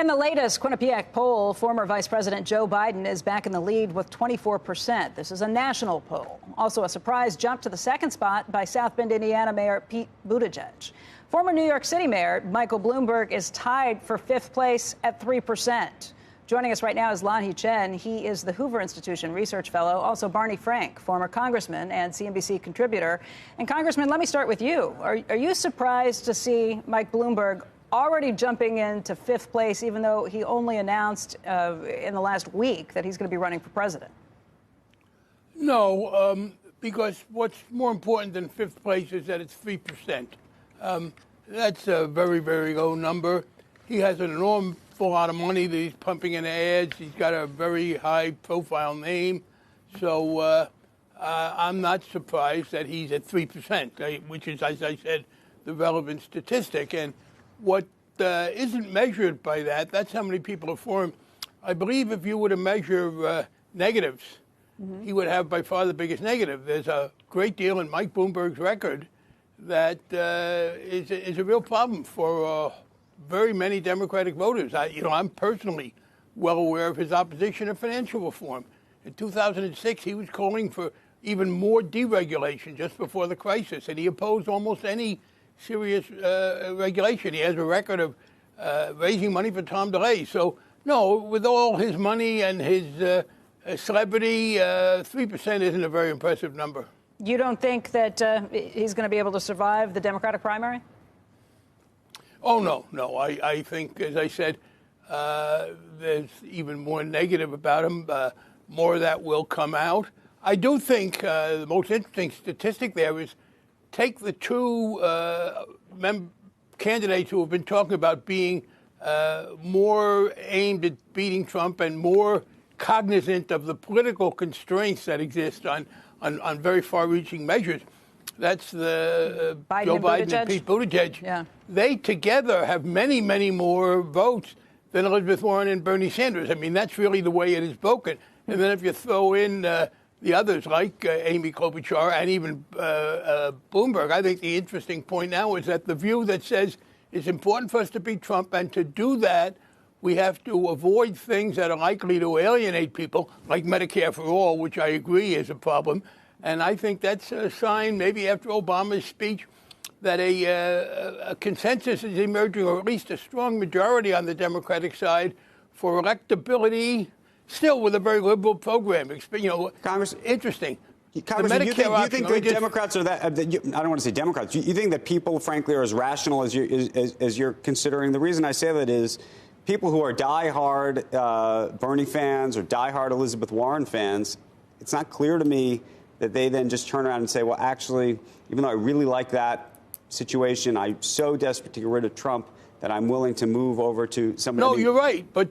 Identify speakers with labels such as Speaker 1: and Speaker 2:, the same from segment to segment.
Speaker 1: In the latest Quinnipiac poll, former Vice President Joe Biden is back in the lead with 24%. This is a national poll. Also a surprise jump to the second spot by South Bend, Indiana Mayor Pete Buttigieg. Former New York City Mayor Michael Bloomberg is tied for fifth place at 3%. Joining us right now is Lanhee Chen. He is the Hoover Institution Research Fellow. Also Barney Frank, former congressman and CNBC contributor. And Congressman, let me start with you. Are you surprised to see Mike Bloomberg already jumping into fifth place, even though he only announced in the last week that he's going to be running for president?
Speaker 2: No, because what's more important than fifth place is that it's 3%. That's a very, very low number. He has an enormous lot of money that he's pumping in ads. He's got a very high-profile name. So I'm not surprised that he's at 3%, which is, as I said, the relevant statistic. And what isn't measured by that, that's how many people are for him. I believe if you were to measure negatives, he would have by far the biggest negative. There's a great deal in Mike Bloomberg's record that is a real problem for very many Democratic voters. I'm personally well aware of his opposition to financial reform. In 2006, he was calling for even more deregulation just before the crisis, and he opposed almost any serious regulation. He has a record of raising money for Tom DeLay. So, no, with all his money and his celebrity, 3% isn't a very impressive number.
Speaker 1: You don't think that he's going to be able to survive the Democratic primary?
Speaker 2: Oh, no. I think, as I said, there's even more negative about him. More of that will come out. I do think the most interesting statistic there is take the two candidates who have been talking about being more aimed at beating Trump and more cognizant of the political constraints that exist on very far-reaching measures. That's the Joe Biden and Pete Buttigieg. Yeah. They together have many, many more votes than Elizabeth Warren and Bernie Sanders. I mean, that's really the way it is broken. And then if you throw in the others like Amy Klobuchar and even Bloomberg, I think the interesting point now is that the view that says it's important for us to beat Trump, and to do that, we have to avoid things that are likely to alienate people, like Medicare for all, which I agree is a problem. And I think that's a sign, maybe after Obama's speech, that a consensus is emerging, or at least a strong majority on the Democratic side for electability, still with a very liberal program. Congress, interesting.
Speaker 3: Congressman, do you think the Democrats are that? I don't want to say Democrats. You think that people, frankly, are as rational as you're considering? The reason I say that is people who are diehard Bernie fans or diehard Elizabeth Warren fans, it's not clear to me that they then just turn around and say, well, actually, even though I really like that situation, I'm so desperate to get rid of Trump that I'm willing to move over to somebody.
Speaker 2: No, you're right. But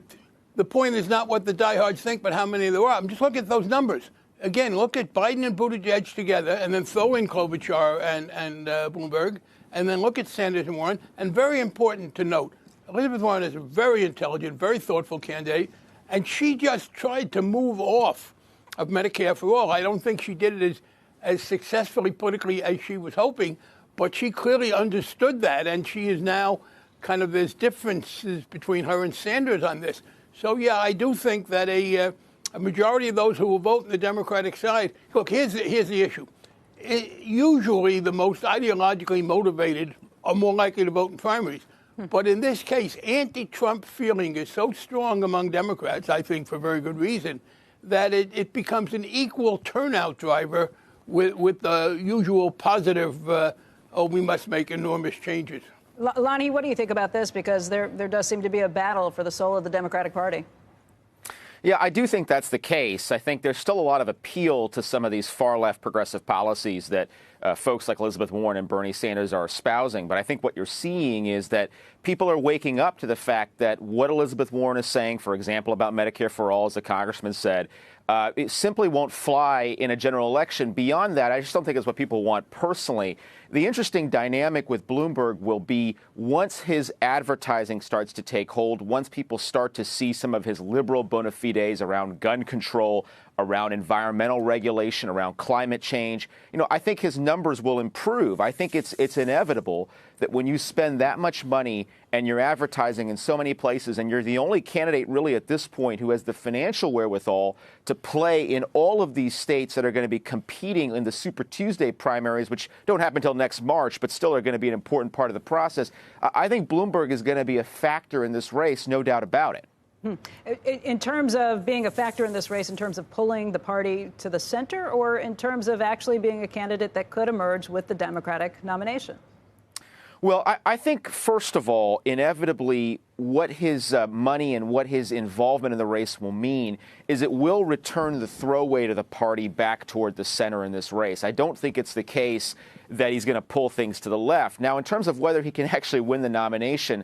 Speaker 2: the point is not what the diehards think, but how many there are. Just look at those numbers. Again, look at Biden and Buttigieg together, and then throw in Klobuchar and Bloomberg, and then look at Sanders and Warren. And very important to note, Elizabeth Warren is a very intelligent, very thoughtful candidate, and she just tried to move off of Medicare for all. I don't think she did it as successfully politically as she was hoping, but she clearly understood that, and she is now there's differences between her and Sanders on this. So, yeah, I do think that a majority of those who will vote on the Democratic side, look, here's the issue. Usually the most ideologically motivated are more likely to vote in primaries. But in this case, anti-Trump feeling is so strong among Democrats, I think for very good reason, that it becomes an equal turnout driver with the usual positive, we must make enormous changes.
Speaker 1: Lanhee, what do you think about this? Because there does seem to be a battle for the soul of the Democratic Party.
Speaker 4: Yeah, I do think that's the case. I think there's still a lot of appeal to some of these far-left progressive policies that folks like Elizabeth Warren and Bernie Sanders are espousing. But I think what you're seeing is that people are waking up to the fact that what Elizabeth Warren is saying, for example, about Medicare for all, as the congressman said, it simply won't fly in a general election. Beyond that, I just don't think it's what people want personally. The interesting dynamic with Bloomberg will be once his advertising starts to take hold, once people start to see some of his liberal bona fides around gun control, around environmental regulation, around climate change. I think his numbers will improve. I think it's inevitable that when you spend that much money and you're advertising in so many places and you're the only candidate really at this point who has the financial wherewithal to play in all of these states that are going to be competing in the Super Tuesday primaries, which don't happen until next March, but still are going to be an important part of the process, I think Bloomberg is going to be a factor in this race, no doubt about it.
Speaker 1: In terms of being a factor in this race, in terms of pulling the party to the center, or in terms of actually being a candidate that could emerge with the Democratic nomination?
Speaker 4: Well, I think, first of all, inevitably, what his money and what his involvement in the race will mean is it will return the throwaway to the party back toward the center in this race. I don't think it's the case that he's going to pull things to the left. Now, in terms of whether he can actually win the nomination,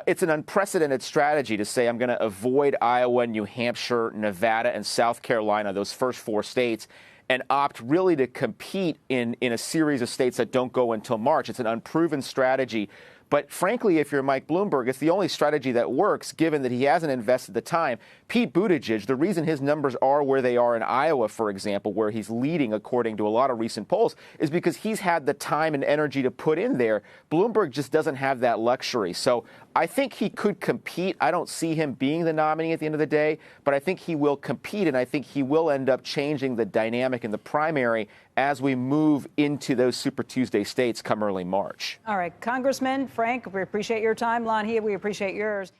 Speaker 4: it's an unprecedented strategy to say I'm going to avoid Iowa, New Hampshire, Nevada, and South Carolina, those first 4 states, and opt really to compete in a series of states that don't go until March. It's an unproven strategy. But frankly, if you're Mike Bloomberg, it's the only strategy that works, given that he hasn't invested the time. Pete Buttigieg, the reason his numbers are where they are in Iowa, for example, where he's leading according to a lot of recent polls, is because he's had the time and energy to put in there. Bloomberg just doesn't have that luxury. So I think he could compete. I don't see him being the nominee at the end of the day, but I think he will compete, and I think he will end up changing the dynamic in the primary as we move into those Super Tuesday states come early March.
Speaker 1: All right, Congressman Frank, we appreciate your time. Lanhee, we appreciate yours.